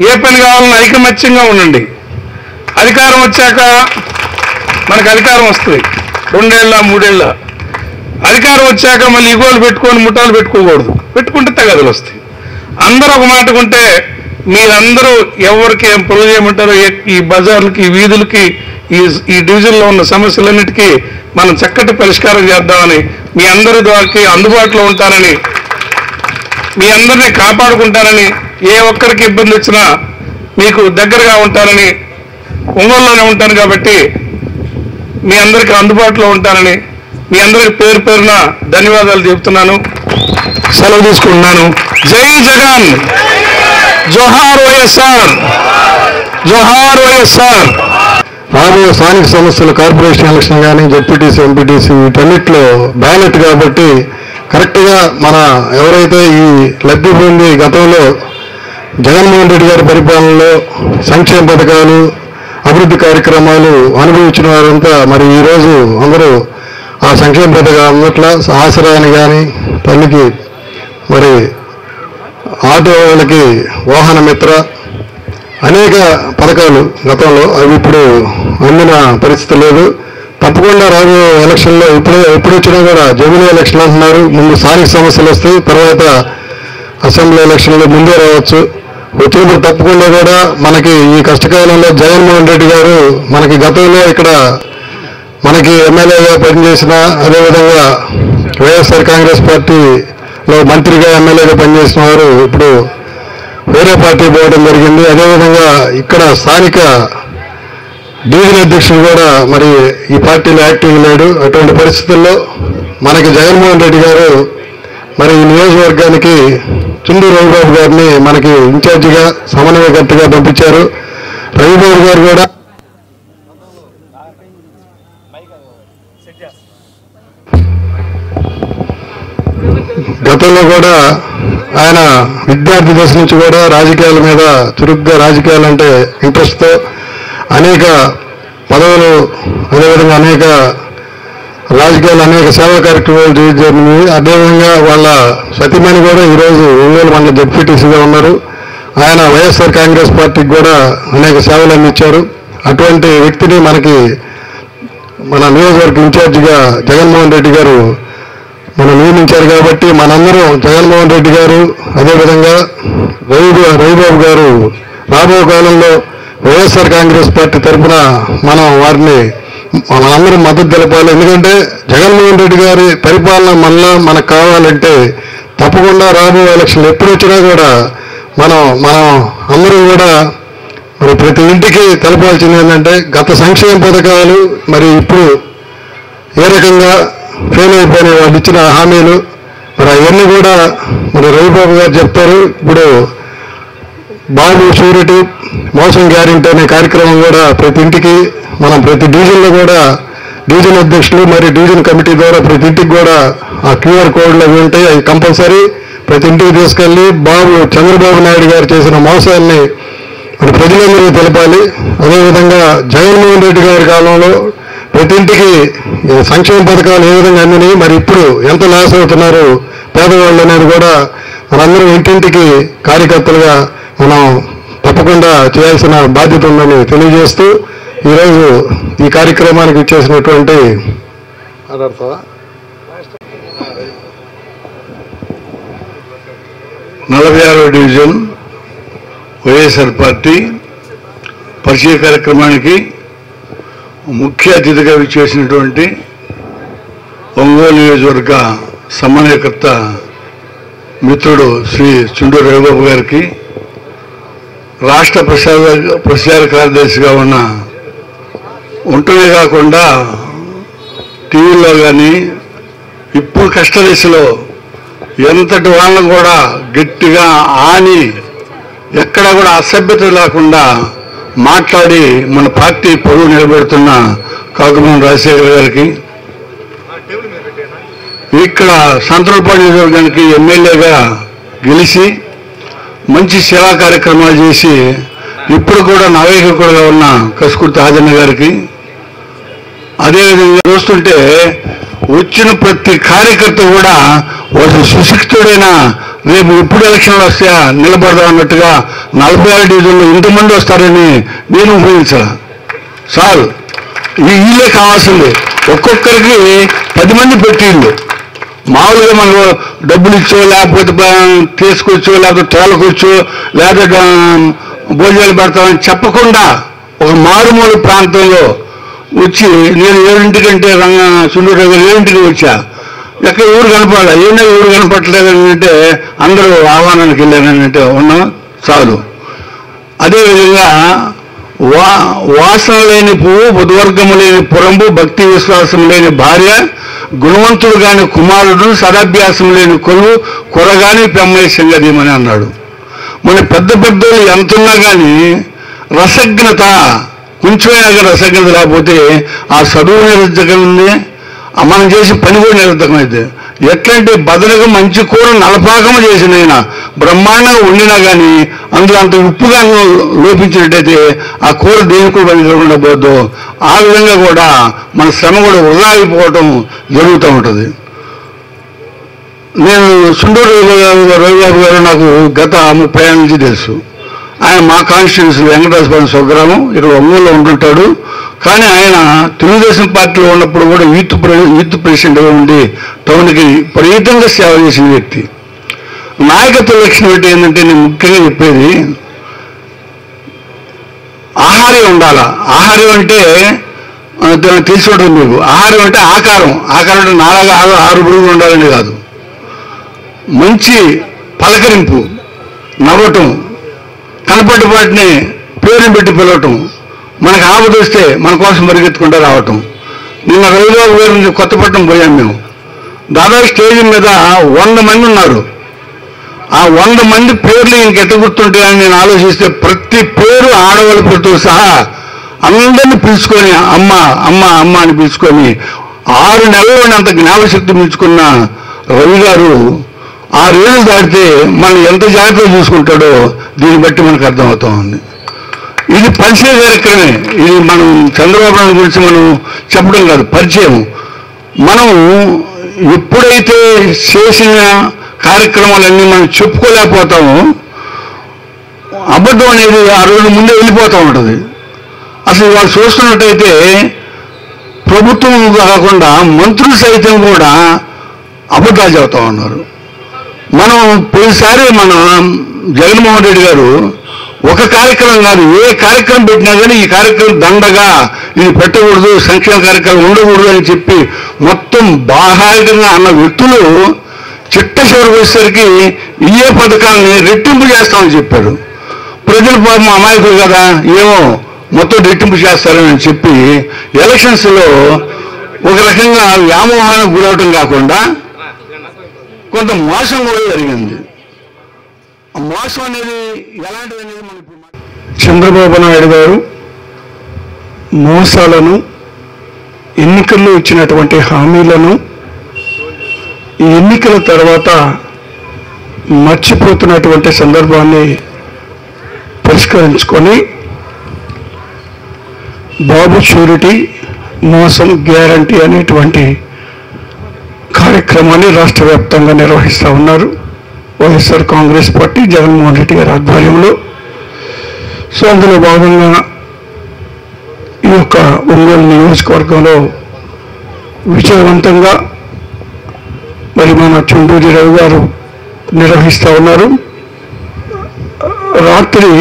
ఏ పని కావాలన్నా ఐకమత్యంగా ఉండండి. అధికారం వచ్చాక మనకు అధికారం వస్తుంది, 2 ఏళ్ళ 3 ఏళ్ళ. అధికారం వచ్చాక మళ్ళీ ఇగోలు పెట్టుకొని ముఠాలు పెట్టుకోకూడదు. పెట్టుకుంటే తగదులు వస్తాయి. అందరూ ఒక మాటకుంటే మీరందరూ ఎవరికి ఏం పనులు చేయమంటారో ఈ బజార్లకి, ఈ వీధులకి ఈ డివిజన్లో ఉన్న సమస్యలన్నిటికీ మనం చక్కటి పరిష్కారం చేద్దామని, మీ అందరి ద్వారాకి అందుబాటులో ఉంటానని, మీ అందరినీ కాపాడుకుంటానని, ఏ ఒక్కరికి ఇబ్బంది వచ్చినా మీకు దగ్గరగా ఉంటానని, ఒంగోలులోనే ఉంటాను కాబట్టి మీ అందరికీ అందుబాటులో ఉంటానని, మీ అందరికి పేరు పేరున ధన్యవాదాలు చెబుతున్నాను. సెలవు తీసుకుంటున్నాను. జై జగన్, జోహార్ వైఎస్ఆర్, జోహార్ వైఎస్ఆర్. రాబోయే స్థానిక సంస్థల కార్పొరేషన్ ఎలక్షన్ కానీ జెడ్పీటీసీ ఎంపీటీసీ వీటన్నిటిలో బ్యాలెట్ కాబట్టి కరెక్ట్గా మన ఎవరైతే ఈ లబ్ధి పొంది గతంలో జగన్మోహన్ రెడ్డి గారి పరిపాలనలో సంక్షేమ పథకాలు అభివృద్ధి కార్యక్రమాలు అనుభవించిన వారంతా మరి ఈరోజు అందరూ ఆ సంక్షేమ పథకాలు అన్నట్ల ఆసరాని కానీ తల్లికి మరి ఆటో వాళ్ళకి వాహన మిత్ర అనేక పథకాలు గతంలో అవి ఇప్పుడు అందిన పరిస్థితి లేదు. తప్పకుండా రాబోయే ఎలక్షన్లో ఎప్పుడు వచ్చినా కూడా జమిలీ ఎలక్షన్ అంటున్నారు, ముందు స్థానిక సమస్యలు వస్తాయి, తర్వాత అసెంబ్లీ ఎలక్షన్లో ముందే రావచ్చు. వచ్చినప్పుడు తప్పకుండా కూడా మనకి ఈ కష్టకాలంలో జగన్మోహన్ రెడ్డి గారు మనకి గతంలో ఇక్కడ మనకి ఎమ్మెల్యేగా పనిచేసిన, అదేవిధంగా వైఎస్ఆర్ కాంగ్రెస్ పార్టీలో మంత్రిగా ఎమ్మెల్యేగా పనిచేసిన వారు ఇప్పుడు వేరే పార్టీ పోవడం జరిగింది. అదేవిధంగా ఇక్కడ స్థానిక డివిజన్ అధ్యక్షుడు కూడా మరి ఈ పార్టీలో యాక్టివ్ లేడు. అటువంటి పరిస్థితుల్లో మనకి జగన్మోహన్ రెడ్డి గారు మరి ఈ నియోజకవర్గానికి చుండూరు రవిబాబు గారిని మనకి ఇన్ఛార్జిగా సమన్వయకర్తగా పంపించారు. రవిబాబు గారు కూడా గతంలో కూడా ఆయన విద్యార్థి దశ నుంచి కూడా రాజకీయాల మీద చురుగ్గా, రాజకీయాలంటే ఇంట్రెస్ట్తో అనేక పదవులు, అదేవిధంగా అనేక రాజకీయాలు, అనేక సేవా కార్యక్రమాలు జరిగింది. అదేవిధంగా వాళ్ళ సతీమణి కూడా ఈరోజు ఒంగోలు మండల జెడ్పీటీసీగా ఉన్నారు. ఆయన వైఎస్ఆర్ కాంగ్రెస్ పార్టీకి కూడా అనేక సేవలు అందించారు. అటువంటి వ్యక్తిని మనకి మన నియోజకవర్గ ఇన్ఛార్జిగా జగన్మోహన్ రెడ్డి గారు మనం నియమించారు కాబట్టి మనందరం జగన్మోహన్ రెడ్డి గారు, అదేవిధంగా రవిబాబు గారు రాబో కాలంలో వైఎస్ఆర్ కాంగ్రెస్ పార్టీ తరఫున మనం వారిని మనందరం మద్దతు తెలపాలి. ఎందుకంటే జగన్మోహన్ రెడ్డి గారి పరిపాలన మనకు కావాలంటే తప్పకుండా రాబో ఎలక్షన్లు ఎప్పుడు వచ్చినా కూడా మనం అందరం కూడా మరి ప్రతి ఇంటికి తెలపాల్సింది ఏంటంటే గత సంక్షేమ పథకాలు మరి ఇప్పుడు ఏ రకంగా ఫెయిల్ అయిపోయిన వాళ్ళు ఇచ్చిన హామీలు మరి అవన్నీ కూడా మరి రవిబాబు గారు చెప్తారు. ఇప్పుడు బాబు షూరిటీ మోసం గ్యారెంటీ అనే కార్యక్రమం కూడా ప్రతి ఇంటికి మనం ప్రతి డివిజన్లో కూడా డివిజన్ అధ్యక్షులు మరి డివిజన్ కమిటీ ద్వారా ప్రతి ఇంటికి కూడా ఆ క్యూఆర్ కోడ్లు అవి ఉంటాయి. అవి కంపల్సరీ ప్రతి ఇంటికి తీసుకెళ్ళి చంద్రబాబు నాయుడు గారు చేసిన మోసాన్ని మరి ప్రజలందరికీ తెలపాలి. అదేవిధంగా జగన్మోహన్ రెడ్డి గారి కాలంలో ప్రతి ఇంటికి సంక్షేమ పథకాలు ఏ విధంగా అందినాయి, మరి ఇప్పుడు ఎంత లాస్ అవుతున్నారు పేదవాళ్ళు అనేది కూడా మనందరం ఇంటింటికి కార్యకర్తలుగా మనం తప్పకుండా చేయాల్సిన బాధ్యత ఉందని తెలియజేస్తూ ఈరోజు ఈ కార్యక్రమానికి ఇచ్చేసినటువంటి 46వ డివిజన్ వైఎస్ఆర్ పార్టీ పరిచయ కార్యక్రమానికి ముఖ్య అతిథిగా విచ్చేసినటువంటి ఒంగోలు నియోజకవర్గ సమన్వయకర్త మిత్రుడు శ్రీ చుండూరు రవిబాబు గారికి, రాష్ట్ర ప్రచార కార్యదర్శిగా ఉంటూనే కాకుండా టీవీలో కానీ ఇప్పుడు కష్టదశలో ఎంతటి వాళ్ళను కూడా గట్టిగా ఆని ఎక్కడ కూడా అసభ్యత లేకుండా మాట్లాడి మన పార్టీ పొరుగు నిలబెడుతున్న కాకుమూని రాజశేఖర్ గారికి, ఇక్కడ సంతలపాడు నియోజకవర్గానికి ఎమ్మెల్యేగా గెలిచి మంచి సేవా కార్యక్రమాలు చేసి ఇప్పుడు కూడా నాయకుడుగా ఉన్న కసుకుర్తి ఆజన్న గారికి, అదేవిధంగా చూస్తుంటే వచ్చిన ప్రతి కార్యకర్త కూడా వాళ్ళు సుశిక్షితుడైన రేపు ఎప్పుడు ఎలక్షన్లు వస్తే నిలబడదాం అన్నట్టుగా 46 డివిజన్లో ఇంతమంది వస్తారని నేను ఊహించాను. సార్ వీళ్ళే కావాల్సింది, ఒక్కొక్కరికి 10 మంది పెట్టిండు. మామూలుగా మనం డబ్బులు ఇచ్చో లేకపోతే తీసుకొచ్చో లేకపోతే తోలకొచ్చో లేకపోతే భోజనాలు పెడతామని చెప్పకుండా ఒక మారుమూల ప్రాంతంలో వచ్చి నేను 7:00 సుందూరు 7:00 వచ్చా, ఎక్కడ ఊరు కనపడాలి, ఏమైనా ఊరు కనపడలేదని అంటే అందరూ ఆహ్వానానికి వెళ్ళారని అంటే ఉన్నాం చాలు. అదేవిధంగా వాసన లేని పువ్వు, బుధవర్గము లేని పురంబు, భక్తి విశ్వాసం లేని భార్య, గుణవంతుడు కాని కుమారుడు, సదాభ్యాసం లేని కొలువు, కొరగాని పెమ్మయ్య సంగతిమని అన్నాడు. మన పెద్ద పెద్దలు ఎంతున్నా కానీ రసజ్ఞత కొంచెమైనా కానీ రసజ్ఞత లేకపోతే ఆ చదువు నిరర్ధకం ఉంది, మనం చేసే పని కూడా నిరర్ధకమైంది. ఎట్లంటే బదనగా మంచి కూర నలపాకము చేసిన అయినా బ్రహ్మాండంగా వండినా కానీ అందులో అంత ఉప్పుగా లోపించినట్టయితే ఆ కూర దేనికి కూడా పనికిరాకుండా పోద్దు. ఆ విధంగా కూడా మన శ్రమ కూడా వృధా అయిపోవటం జరుగుతూ ఉంటుంది. నేను సుండూరు రవిబాబు గారు నాకు గత 30 ఏళ్ళ నుంచి తెలుసు. ఆయన మా కాన్స్టిట్యూన్సీ వెంకటేశ్వరం స్వగ్రామం, ఇక్కడ ఒంగోలులో ఉంటుంటాడు. కానీ ఆయన తెలుగుదేశం పార్టీలో ఉన్నప్పుడు కూడా యూత్ ప్రెసిడెంట్గా ఉండి టౌన్కి విపరీతంగా సేవ చేసిన వ్యక్తి. నాయకత్వ లక్షణం ఏంటంటే నేను ముఖ్యంగా చెప్పేది ఆహార్యం ఉండాలా. ఆహార్యం అంటే తెలిసి ఉంటుంది మీకు. ఆహారం అంటే ఆకారం అంటే నాలాగా 6 బుడుగులు ఉండాలని కాదు. మంచి పలకరింపు, నవ్వటం, కనపడ్డ వాటిని పేరుని పెట్టి పిలవటం, మనకు ఆపద వస్తే మన కోసం పరిగెత్తుకుంటూ రావటం. నిన్న రవిబాబు గారి నుంచి కొత్తపట్నం పోయాం మేము. దాదాపు స్టేజ్ మీద 100 మంది ఉన్నారు. ఆ 100 మంది పేర్లు ఇంకెట్ట గుర్తుంటాయని నేను ఆలోచిస్తే ప్రతి పేరు ఆడవాళ్ళ పేరుతో సహా అందరినీ పిలుచుకొని అమ్మ అమ్మ అమ్మ అని పిలుచుకొని 6 నెలల్లోనే అంత జ్ఞాపశక్తి పిలుచుకున్న రవి గారు 6 ఏళ్ళు దాటితే మనం ఎంత జాగ్రత్తగా చూసుకుంటాడో దీన్ని బట్టి మనకు అర్థమవుతా ఉంది. ఇది పరిచయ కార్యక్రమే. ఇది మనం చంద్రబాబు నాయుడు గురించి మనం చెప్పడం కాదు, పరిచయం. మనం ఎప్పుడైతే చేసిన కార్యక్రమాలన్నీ మనం చెప్పుకోలేకపోతామో అబద్ధం అనేది ఆ రోజు ముందే వెళ్ళిపోతూ ఉంటుంది. అసలు వాళ్ళు చూస్తున్నట్టయితే ప్రభుత్వం కాకుండా మంత్రులు సైతం కూడా అబద్ధాలు చెబుతూ ఉన్నారు. మనం పోయినసారి మన జగన్మోహన్ రెడ్డి గారు ఒక కార్యక్రమం కాదు, ఏ కార్యక్రమం పెట్టినా కానీ ఈ కార్యక్రమం దండగా, ఇది పెట్టకూడదు, సంక్షేమ కార్యక్రమం ఉండకూడదు అని చెప్పి మొత్తం బాహాటంగా అన్న వ్యక్తులు చిట్ట చివరికి వచ్చేసరికి ఏ పథకాలని రెట్టింపు చేస్తామని చెప్పారు. ప్రజలు పాపం అమాయకులు కదా, ఏమో మొత్తం రెట్టింపు చేస్తారని చెప్పి ఎలక్షన్స్లో ఒక రకంగా వ్యామోహానికి గురవటం కాకుండా కొంత మోసం కూడా జరిగింది. ఆ మోసం అనేది ఎలాంటిది అనేది మనం ఇప్పుడు చంద్రబాబు నాయుడు గారు మోసాలను, ఎన్నికల్లో ఇచ్చినటువంటి హామీలను ఈ ఎన్నికల తర్వాత మర్చిపోతున్నటువంటి సందర్భాన్ని పరిష్కరించుకొని బాబు షూరిటీ మోసం గ్యారంటీ అనేటువంటి కార్యక్రమాన్ని రాష్ట్ర వ్యాప్తంగా నిర్వహిస్తూ ఉన్నారు వైఎస్ఆర్ కాంగ్రెస్ పార్టీ జగన్మోహన్ రెడ్డి గారి ఆధ్వర్యంలో. సో అందులో భాగంగా ఈ యొక్క ఒంగోలు నియోజకవర్గంలో విజయవంతంగా మరి మన చుండూరి రవి గారు నిర్వహిస్తూ ఉన్నారు. రాత్రి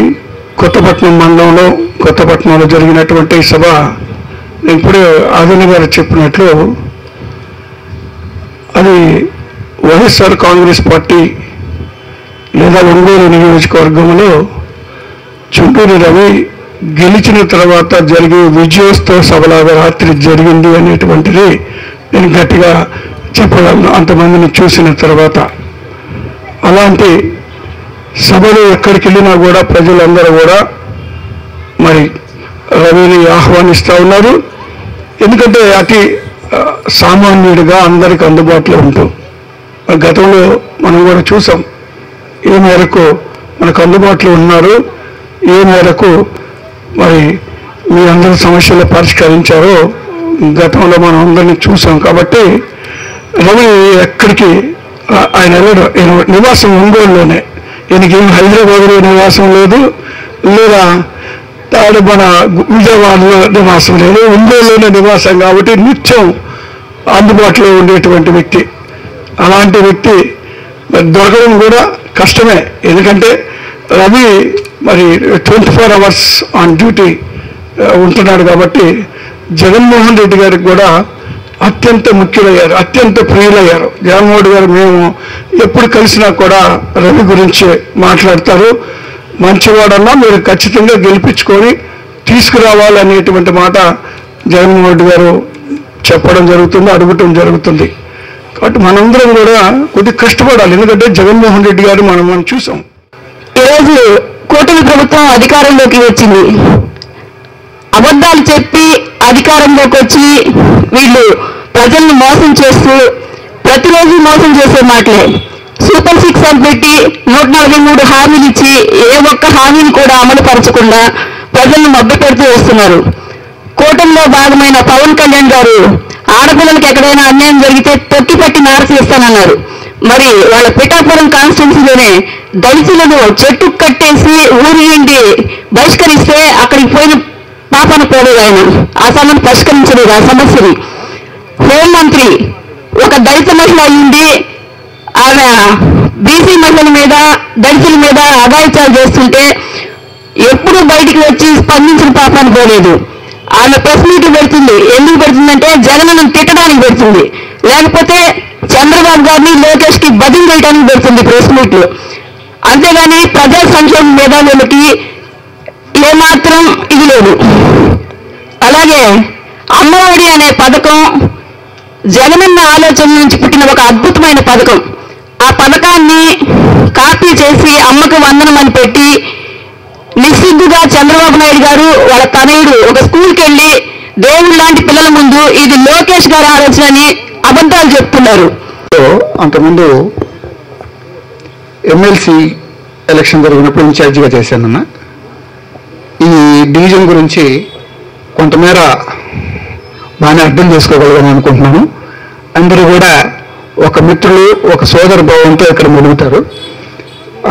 కొత్తపట్నం మండలంలో కొత్తపట్నంలో జరిగినటువంటి సభ ఇప్పుడే ఆదిని గారు చెప్పినట్లు అది వైఎస్ఆర్ కాంగ్రెస్ పార్టీ లేదా ఒంగోలు నియోజకవర్గంలో చుండూరి రవి గెలిచిన తర్వాత జరిగే విజయోత్సవ సభలాగా రాత్రి జరిగింది అనేటువంటిది నేను గట్టిగా చెప్పగలను అంతమందిని చూసిన తర్వాత. అలాంటి సభలు ఎక్కడికి వెళ్ళినా కూడా ప్రజలందరూ కూడా మరి రవిని ఆహ్వానిస్తూ ఉన్నారు. ఎందుకంటే అతి సామాన్యుడిగా అందరికి అందుబాటులో ఉంటాం. గతంలో మనం కూడా చూసాం ఏ మేరకు మనకు అందుబాటులో ఉన్నారు, ఏ మేరకు మరి మీ అందరి సమస్యలు పరిష్కరించారో గతంలో మనం అందరినీ చూసాం. కాబట్టి రవి ఎక్కడికి ఆయన నివాసం ఒంగోలులోనే, ఈయనకేం హైదరాబాద్లో నివాసం లేదు, లేదా మన విజయవాడలో నివాసం లేదు, ఒంగోలులోనే నివాసం. కాబట్టి నిత్యం అందుబాటులో ఉండేటువంటి వ్యక్తి. అలాంటి వ్యక్తి దొరకడం కూడా కష్టమే. ఎందుకంటే రవి మరి 24 hours ఆన్ డ్యూటీ ఉంటున్నాడు. కాబట్టి జగన్మోహన్ రెడ్డి గారికి కూడా అత్యంత ముఖ్యులయ్యారు, అత్యంత ప్రియులయ్యారు. జగన్మోహన్ రెడ్డి గారు మేము ఎప్పుడు కలిసినా కూడా రవి గురించి మాట్లాడతారు. మంచివాడన్నా మీరు ఖచ్చితంగా గెలిపించుకొని తీసుకురావాలనేటువంటి మాట జగన్మోహన్ రెడ్డి గారు చెప్పడం జరుగుతుంది, అడగటం జరుగుతుంది. కాబట్టి మనందరం కూడా కొద్దిగా కష్టపడాలి. ఎందుకంటే జగన్మోహన్ రెడ్డి గారు మనం చూసాం. ఈరోజు కూటమి ప్రభుత్వం అధికారంలోకి వచ్చింది. అబద్ధాలు చెప్పి అధికారంలోకి వచ్చి వీళ్ళు ప్రజలను మోసం చేస్తూ ప్రతిరోజు మోసం చేసే మాటలే. సూపర్ 6 అని పెట్టి 143 హామీలు ఇచ్చి ఏ ఒక్క హామీని కూడా అమలు పరచకుండా ప్రజలను మభ్యపెడుతూ వస్తున్నారు. కూటమిలో భాగమైన పవన్ కళ్యాణ్ గారు ఆడపిల్లలకు ఎక్కడైనా అన్యాయం జరిగితే తొక్కిపట్టి నారసిస్తానన్నారు. మరి వాళ్ళ పిఠాపురం కాన్స్టిట్యున్సీలోనే దళితులను చెట్టు కట్టేసి ఊరి నుండి బహిష్కరిస్తే అక్కడికి పోయిన పాపన పోలేదు ఆయన. ఆ సమస్యను పరిష్కరించలేదు. ఆ సమస్యని హోంమంత్రి ఒక దళిత మహిళ అయ్యింది, ఆమె బీసీ మహిళల మీద దళితుల మీద అఘాయిత్యాలు చేస్తుంటే ఎప్పుడు బయటికి వచ్చి స్పందించిన పాపాన్ని పోలేదు. ఆమె ప్రెస్ మీట్ పెడుతుంది. ఎందుకు పెడుతుందంటే జగన్ను తిట్టడానికి పెడుతుంది, లేకపోతే చంద్రబాబు గారిని లోకేష్ కి బదిలీ చేయడానికి పెడుతుంది ప్రెస్ మీట్లు. అంతేగాని ప్రజా సంక్షేమం మీద వీళ్ళకి ఏమాత్రం ఇది లేదు. అలాగే అమ్మఒడి అనే పథకం జగనన్న ఆలోచన నుంచి పుట్టిన ఒక అద్భుతమైన పథకం. ఆ పథకాన్ని కాపీ చేసి అమ్మకు వందనం అని పెట్టి నిస్సిగ్గుగా చంద్రబాబు నాయుడు గారు వాళ్ళ తనయుడు ఒక స్కూల్కి వెళ్ళి దేవుడు లాంటి పిల్లల ముందు ఇది లోకేష్ గారి ఆలోచన అని అబద్ధాలు చెప్తున్నారు. అంతకుముందు ఎమ్మెల్సీ ఎలక్షన్ జరిగినప్పుడు ఇన్ఛార్జిగా చేశానన్న. ఈ డివిజన్ గురించి కొంతమేర బాగానే అర్థం చేసుకోగలగని అనుకుంటున్నాను. అందరూ కూడా ఒక మిత్రులు, ఒక సోదర భావంతో ఇక్కడ మెలుగుతారు.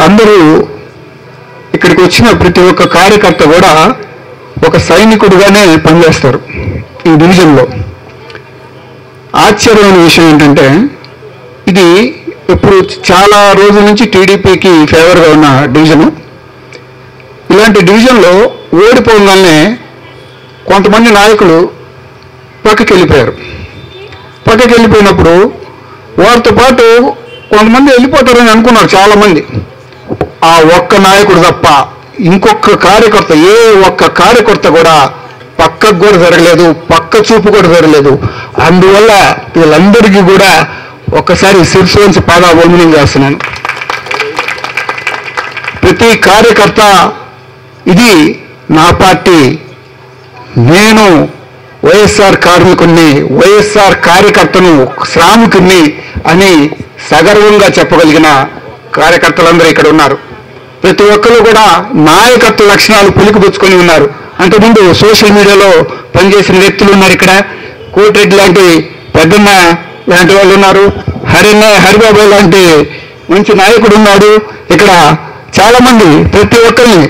అందరూ ఇక్కడికి వచ్చిన ప్రతి ఒక్క కార్యకర్త కూడా ఒక సైనికుడిగానే పనిచేస్తారు ఈ డివిజన్లో. ఆశ్చర్యమైన విషయం ఏంటంటే ఇది ఇప్పుడు చాలా రోజుల నుంచి టీడీపీకి ఫేవర్గా ఉన్న డివిజను. ఇలాంటి డివిజన్లో ఓడిపోగానే కొంతమంది నాయకులు పక్కకి వెళ్ళిపోయారు. పక్కకి వెళ్ళిపోయినప్పుడు వారితో పాటు కొంతమంది వెళ్ళిపోతారని అనుకున్నారు చాలామంది. ఆ ఒక్క నాయకుడు తప్ప ఇంకొక కార్యకర్త, ఏ ఒక్క కార్యకర్త కూడా పక్కకు కూడా జరగలేదు, పక్క చూపు కూడా జరగలేదు. అందువల్ల వీళ్ళందరికీ కూడా ఒక్కసారి శిరస్సు పాదాభివందనం చేస్తున్నాను. ప్రతి కార్యకర్త ఇది నా పార్టీ, నేను వైఎస్ఆర్ కార్మికుణ్ణి, వైఎస్ఆర్ కార్యకర్తను, శ్రామికుణ్ణి అని సగర్వంగా చెప్పగలిగిన కార్యకర్తలందరూ ఇక్కడ ఉన్నారు. ప్రతి ఒక్కరు కూడా నాయకత్వ లక్షణాలు పులికిపుచ్చుకొని ఉన్నారు. అంతకుముందు సోషల్ మీడియాలో పనిచేసిన వ్యక్తులు ఉన్నారు. ఇక్కడ కోటిరెడ్డి లాంటి పెద్దన్న లాంటి వాళ్ళు ఉన్నారు, హరిబాబు లాంటి మంచి నాయకుడు ఉన్నాడు. ఇక్కడ చాలా మంది ప్రతి ఒక్కరిని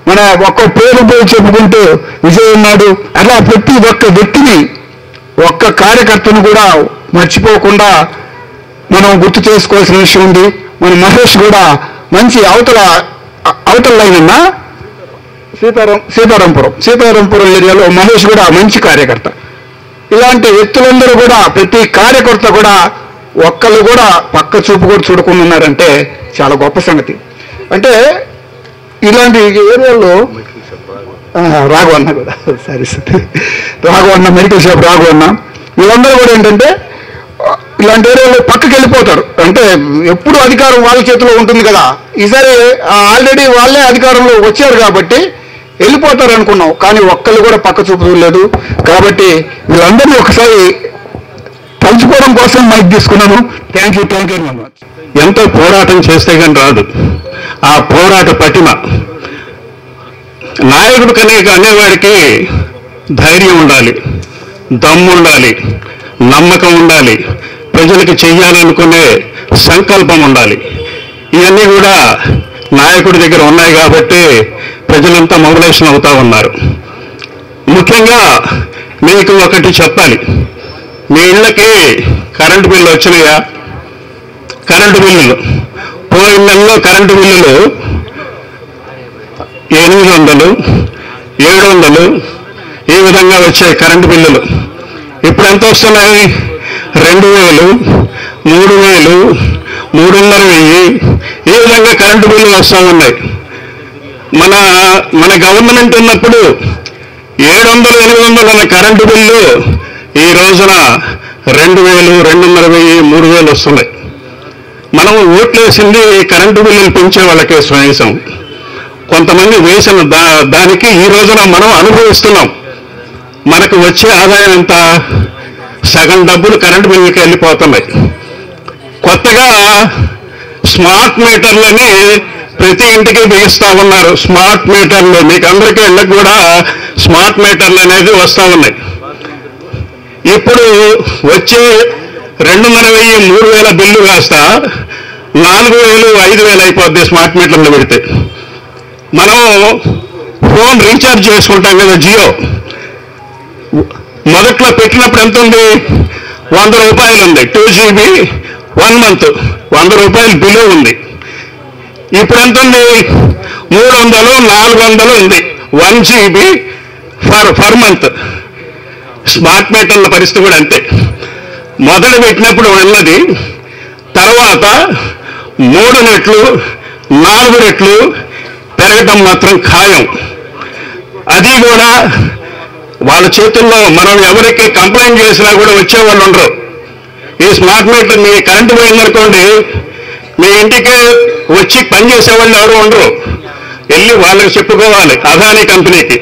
మన ఒక్క పేరు పోయి చెప్పుకుంటూ విజయ్ ఉన్నాడు. అలా ప్రతి ఒక్క వ్యక్తిని, ఒక్క కార్యకర్తను కూడా మర్చిపోకుండా మనం గుర్తు చేసుకోవాల్సిన విషయం ఉంది. మన మహేష్ కూడా మంచి అవతల లైన్ ఉన్న సీతారాంపురం ఏరియాలో మహేష్ కూడా మంచి కార్యకర్త. ఇలాంటి వ్యక్తులందరూ కూడా ప్రతి కార్యకర్త కూడా ఒక్కళ్ళు కూడా పక్క చూపు కూడా చూడకుండా ఉన్నారంటే చాలా గొప్ప సంగతి. అంటే ఇలాంటి ఏరియాలో రాఘవన్న కూడా రాఘవన్న మెడికల్ షాప్ రాఘవన్న వీళ్ళందరూ కూడా ఏంటంటే ఇలాంటి ఏరియాలో పక్కకి వెళ్ళిపోతారు. అంటే ఎప్పుడు అధికారం వాళ్ళ చేతిలో ఉంటుంది కదా. ఈసారి ఆల్రెడీ వాళ్ళే అధికారంలో వచ్చారు కాబట్టి వెళ్ళిపోతారు అనుకున్నాం, కానీ ఒక్కళ్ళు కూడా పక్క చూపలేదు. కాబట్టి వీళ్ళందరినీ ఒకసారి తలుచుకోవడం కోసం మైక్ తీసుకున్నాను. Thank you very much. ఎంతో పోరాటం చేస్తే కానీ రాదు ఆ పోరాట పటిమ. నాయకుడు అనేవాడికి ధైర్యం ఉండాలి, దమ్ము ఉండాలి, నమ్మకం ఉండాలి, ప్రజలకు చెయ్యాలనుకునే సంకల్పం ఉండాలి. ఇవన్నీ కూడా నాయకుడి దగ్గర ఉన్నాయి కాబట్టి ప్రజలంతా మొబిలైజేషన్ అవుతా ఉన్నారు. ముఖ్యంగా మీకు ఒకటి చెప్పాలి, మీ ఇళ్ళకి కరెంటు బిల్లు వచ్చినాయా? కరెంటు బిల్లులు పోయిన నెలలో కరెంటు బిల్లులు 800, 700, ఈ విధంగా వచ్చే కరెంటు బిల్లులు ఇప్పుడు ఎంత వస్తున్నాయి? 2000, 3000, 3,500 ఈ విధంగా కరెంటు బిల్లులు వస్తూ ఉన్నాయి. మన గవర్నమెంట్ ఉన్నప్పుడు 700, 800 ఉన్న కరెంటు బిల్లు ఈ రోజున 2,000, 2,500, 3,000 వస్తున్నాయి. మనం ఓట్లు వేసింది కరెంటు బిల్లులు పెంచే వాళ్ళకే స్వయంసం. కొంతమంది వేసిన దానికి ఈ రోజున మనం అనుభవిస్తున్నాం. మనకు వచ్చే ఆదాయం ఎంత? సగం డబ్బులు కరెంటు బిల్లుకి వెళ్ళిపోతున్నాయి. కొత్తగా స్మార్ట్ మీటర్లని ప్రతి ఇంటికి బిగిస్తా ఉన్నారు. స్మార్ట్ మీటర్లు మీకు అందరికీ ఇళ్ళకి కూడా స్మార్ట్ మీటర్లు అనేది వస్తూ ఉన్నాయి. ఇప్పుడు వచ్చే 2,500, 3,000 బిల్లు కాస్త 4,000, 5,000 అయిపోద్ది స్మార్ట్ మీటర్లు పెడితే. మనం ఫోన్ రీఛార్జ్ చేసుకుంటాం కదా, జియో. మొదట్లో పెట్టినప్పుడు ఎంత ఉంది? 100 రూపాయలు ఉంది. 2 GB 1 month 100 రూపాయలు బిల్లు ఉంది. ఇప్పుడు ఎంత ఉంది? 300, 400 ఉంది. 1 GB ఫర్ మంత్. స్మార్ట్ మీటర్ల పరిస్థితి కూడా అంతే. మొదట పెట్టినప్పుడు ఉన్నది, తర్వాత 3 రెట్లు 4 రెట్లు పెరగటం మాత్రం ఖాయం. అది కూడా వాళ్ళ చేతుల్లో. మనం ఎవరికి కంప్లైంట్ చేసినా కూడా వచ్చేవాళ్ళు ఉండరు. ఈ స్మార్ట్ మీటర్ మీ కరెంటు పోయిందనుకోండి, మీ ఇంటికి వచ్చి పనిచేసేవాళ్ళు ఎవరు ఉండరు. వెళ్ళి వాళ్ళకి చెప్పుకోవాలి అదానీ కంపెనీకి.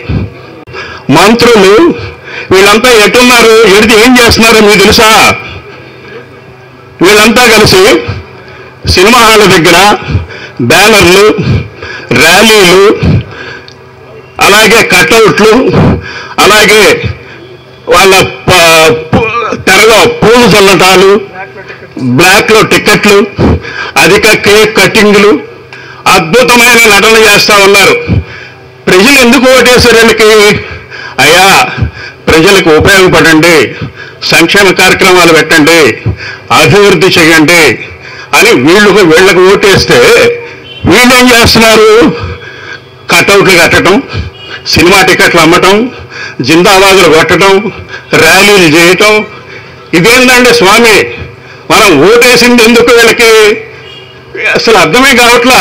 మంత్రులు వీళ్ళంతా ఎట్టున్నారు, ఏం చేస్తున్నారో మీకు తెలుసా? వీళ్ళంతా కలిసి సినిమా హాళ్ళ దగ్గర బ్యానర్లు, ర్యాలీలు, అలాగే కట్అవుట్లు, అలాగే వాళ్ళ తెరలో పూలు చల్లటాలు, బ్లాక్లో టికెట్లు, అధిక కేక్ కటింగ్లు, అద్భుతమైన నటన చేస్తూ ఉన్నారు. ప్రజలు ఎందుకు ఓటేశారు వీళ్ళకి? అయ్యా, ప్రజలకు ఉపయోగపడండి, సంక్షేమ కార్యక్రమాలు పెట్టండి, అభివృద్ధి చేయండి అని వీళ్ళకు ఓటేస్తే వీళ్ళేం చేస్తున్నారు? కటౌట్లు కట్టడం, సినిమా టికెట్లు అమ్మటం, జిందాబాదులు కొట్టడం, ర్యాలీలు చేయటం. ఇదేంటండి స్వామి? మనం ఓటేసింది ఎందుకు వీళ్ళకి? అసలు అర్థమే కావట్లా.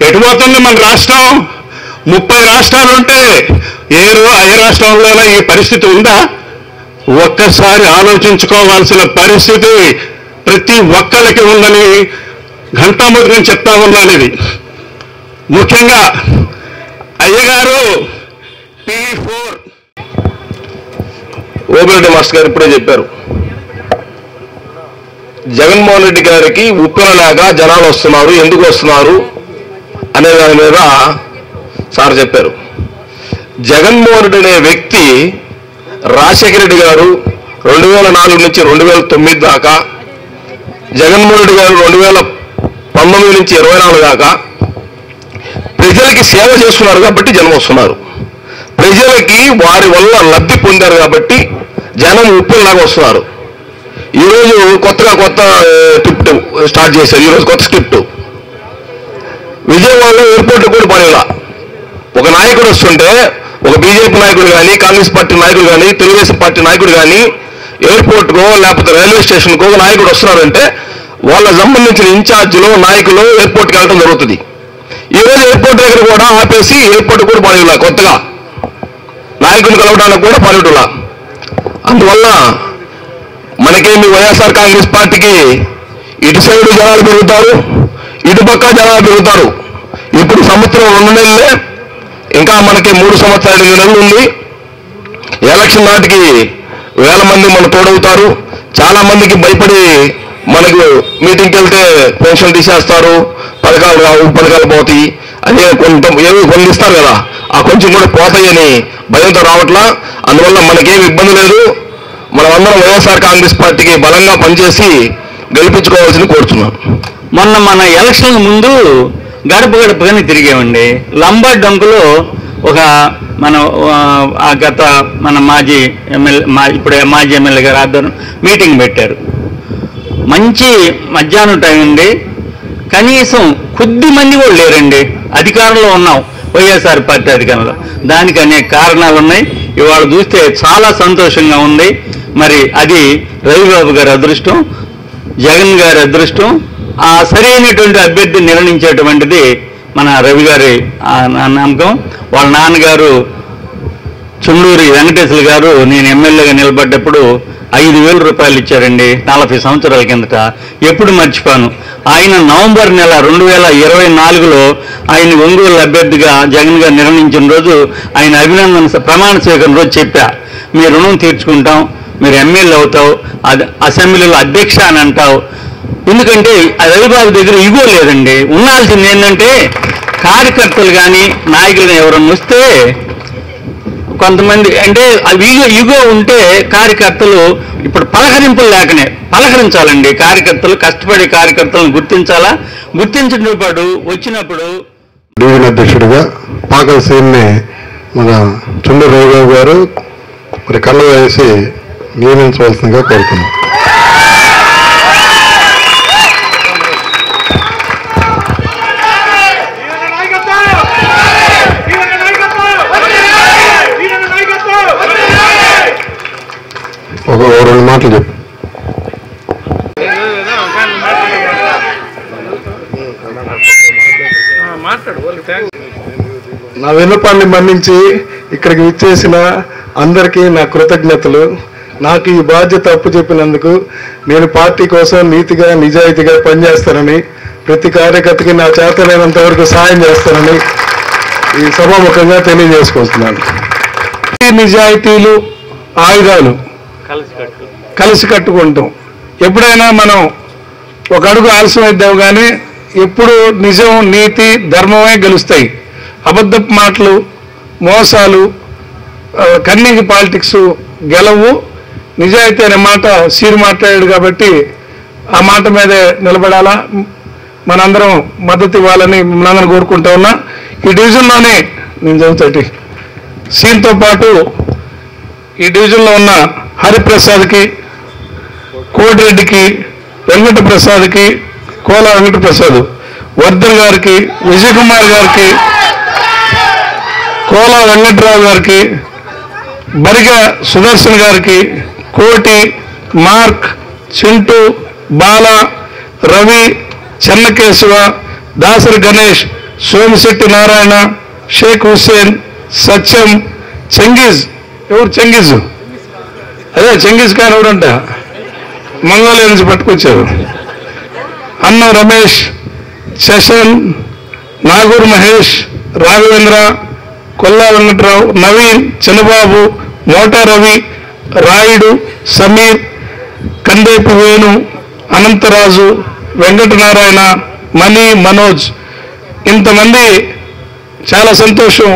ఎటుపోతుంది మన రాష్ట్రం? 30 రాష్ట్రాలు ఉంటే ఏ రాష్ట్రంలోనైనా ఈ పరిస్థితి ఉందా? ఒక్కసారి ఆలోచించుకోవాల్సిన పరిస్థితి ప్రతి ఒక్కరికి ఉందని ఘంటాముద్రం చెప్తా ఉన్నాను. ఇది ముఖ్యంగా అయ్యగారు P4 ఓబిరెడ్డి మాస్టర్ గారు ఇప్పుడే చెప్పారు. జగన్మోహన్ రెడ్డి గారికి ఉప్పెనలాగా జనాలు వస్తున్నారు, ఎందుకు వస్తున్నారు అనే దాని మీద సార్ చెప్పారు. జగన్మోహన్ రెడ్డి అనే వ్యక్తి రాజశేఖర రెడ్డి గారు 2004 నుంచి 2009 దాకా, జగన్మోహన్ రెడ్డి గారు 2019 నుంచి 24 దాకా ప్రజలకి సేవ చేస్తున్నారు కాబట్టి జనం వస్తున్నారు. ప్రజలకి వారి వల్ల లబ్ధి పొందారు కాబట్టి జనం ఉప్పులాగా వస్తున్నారు. ఈరోజు కొత్త స్క్రిప్ట్ స్టార్ట్ చేశారు. ఈరోజు కొత్త స్క్రిప్ట్ విజయవాడలో ఎయిర్పోర్ట్ కూడా పనిలా. ఒక నాయకుడు వస్తుంటే, ఒక బీజేపీ నాయకుడు కానీ, కాంగ్రెస్ పార్టీ నాయకుడు కానీ, తెలుగుదేశం పార్టీ నాయకుడు కానీ ఎయిర్పోర్ట్కో లేకపోతే రైల్వే స్టేషన్కో ఒక నాయకుడు వస్తున్నారంటే వాళ్ళకి సంబంధించిన ఇన్ఛార్జీలు, నాయకులు ఎయిర్పోర్ట్కి వెళ్ళడం జరుగుతుంది. ఈరోజు ఎయిర్పోర్ట్ దగ్గర కూడా ఆపేసి ఎయిర్పోర్ట్ కూడా పనిలా, కొత్తగా నాయకులు కలవడానికి కూడా పనిలా. అందువల్ల మనకేమి వైఎస్ఆర్ కాంగ్రెస్ పార్టీకి ఇటు సైడు జనాలు పెరుగుతారు, ఇటు పక్క జనాలు పెరుగుతారు. ఇప్పుడు సంవత్సరం 2 నెలలే, ఇంకా మనకి 3 సంవత్సరాలు 2 నెలలు ఉంది. ఎలక్షన్ నాటికి 1000 మంది మన తోడవుతారు. చాలా మందికి భయపడి మనకు మీటింగ్కి వెళ్తే పెన్షన్ తీసేస్తారు, పథకాలు రావు, పథకాలు పోతాయి, అదే కొన్ని ఇస్తారు కదా, ఆ కొంచెం కూడా పోతాయని భయంతో రావట్లా. అందువల్ల మనకేం ఇబ్బంది లేదు. మనమందరం వైఎస్ఆర్ కాంగ్రెస్ పార్టీకి బలంగా పనిచేసి గెలిపించుకోవాల్సింది కోరుతున్నాం. మన ఎలక్షన్ ముందు గడపగానే తిరిగామండి. లంబాడ్ డంకులో ఒక మన మాజీ ఎమ్మెల్యే, ఇప్పుడు మాజీ ఎమ్మెల్యే గారు ఆధ్వర్యం మీటింగ్ పెట్టారు. మంచి మధ్యాహ్నం టైం అండి. కనీసం కొద్ది మంది కూడా లేరండి. అధికారంలో ఉన్నాం, వైఎస్ఆర్ పార్టీ అధికారంలో. దానికి అనేక కారణాలు ఉన్నాయి. ఇవాళ చూస్తే చాలా సంతోషంగా ఉంది. మరి అది రవిబాబు గారి అదృష్టం, జగన్ గారి అదృష్టం. ఆ సరైనటువంటి అభ్యర్థి నిర్ణయించేటువంటిది మన రవి గారి నమ్మకం. వాళ్ళ నాన్నగారు చుండూరి వెంకటేశ్వర గారు నేను ఎమ్మెల్యేగా నిలబడ్డప్పుడు 5,000 రూపాయలు ఇచ్చారండి 40 సంవత్సరాల కిందట. ఎప్పుడు మర్చిపోను. ఆయన నవంబర్ నెల 2024లో ఆయన ఒంగోలు అభ్యర్థిగా జగన్ గారు నిర్ణయించిన రోజు ఆయన అభినందన ప్రమాణ స్వీకారం రోజు చెప్పా, మీ రుణం తీర్చుకుంటాం, మీరు ఎమ్మెల్యే అవుతావు, అసెంబ్లీలో అధ్యక్ష అని అంటావు. ఎందుకంటే రవిబాబు దగ్గర ఇగో లేదండి. ఉండాల్సింది ఏంటంటే కార్యకర్తలు కానీ నాయకులు ఎవరన్నా వస్తే కొంతమంది అంటే ఇగో ఉంటే కార్యకర్తలు ఇప్పుడు పలకరింపులు లేకనే పలకరించాలండి. కార్యకర్తలు కష్టపడే కార్యకర్తలను గుర్తించాలా, గుర్తించిన పాటు వచ్చినప్పుడు. డివిజన్ అధ్యక్షుడిగా పాకల సీన్ని మన చుండూరు రవిబాబు గారు మరి కళ్ళ వేసి నియమించవలసిందిగా కోరుతున్నాం. ఒక 2 మాటలు చెప్పు. నా విన్నపాన్ని మన్నించి ఇక్కడికి విచ్చేసిన అందరికీ నా కృతజ్ఞతలు. నాకు ఈ బాధ్యత అప్పచెప్పినందుకు నేను పార్టీ కోసం నీతిగా నిజాయితీగా పనిచేస్తానని, ప్రతి కార్యకర్తకి నా చేతనైనంత వరకు సాయం చేస్తానని ఈ సభాముఖంగా తెలియజేసుకుంటున్నాను. నిజాయితీలు ఆయుధాలు కలిసి కట్టుకుంటాం. ఎప్పుడైనా మనం ఒక అడుగు ఆలస్యమైద్దాం కానీ ఎప్పుడు నిజం, నీతి, ధర్మమే గెలుస్తాయి. అబద్ధపు మాటలు, మోసాలు, కన్నింగ్ పాలిటిక్స్ గెలవు. నిజాయితీ అనే మాట సీరు మాట్లాడాడు కాబట్టి ఆ మాట మీదే నిలబడాలా, మనందరం మద్దతు ఇవ్వాలని మనందరం కోరుకుంటా ఉన్నా. ఈ డివిజన్లోనే నేను చదువుతాటి సీన్తో పాటు ఈ డివిజన్లో ఉన్న హరిప్రసాద్కి, కోటిరెడ్డికి, వెంకటప్రసాద్కి, కోలా వెంకటప్రసాద్, వర్ధన్ గారికి, విజయ్ కుమార్ గారికి, కోలా వెంకట్రావు గారికి, బరిగ సుదర్శన్ గారికి, కోటి, మార్క్, చింటూ, బాల, రవి, చెన్నకేశవ, దాసరి గణేష్, సోమిశెట్టి నారాయణ, షేక్ హుస్సేన్, సత్యం, చెంగీజ్. ఎవరు చెంగీజ్? అదే చెంగీజ్ ఖాన్ ఎవరంట, మంగోలియా నుంచి పట్టుకొచ్చారు. అన్న రమేష్, శశన్, నాగూర్ మహేష్, రాఘవేంద్ర, కొల్లా వెంకట్రావు, నవీన్, చంద్రబాబు, మోటా రవి, రాయుడు, సమీర్, కందేపు వేణు, అనంతరాజు, వెంకటనారాయణ, మణి, మనోజ్, ఇంతమంది. చాలా సంతోషం.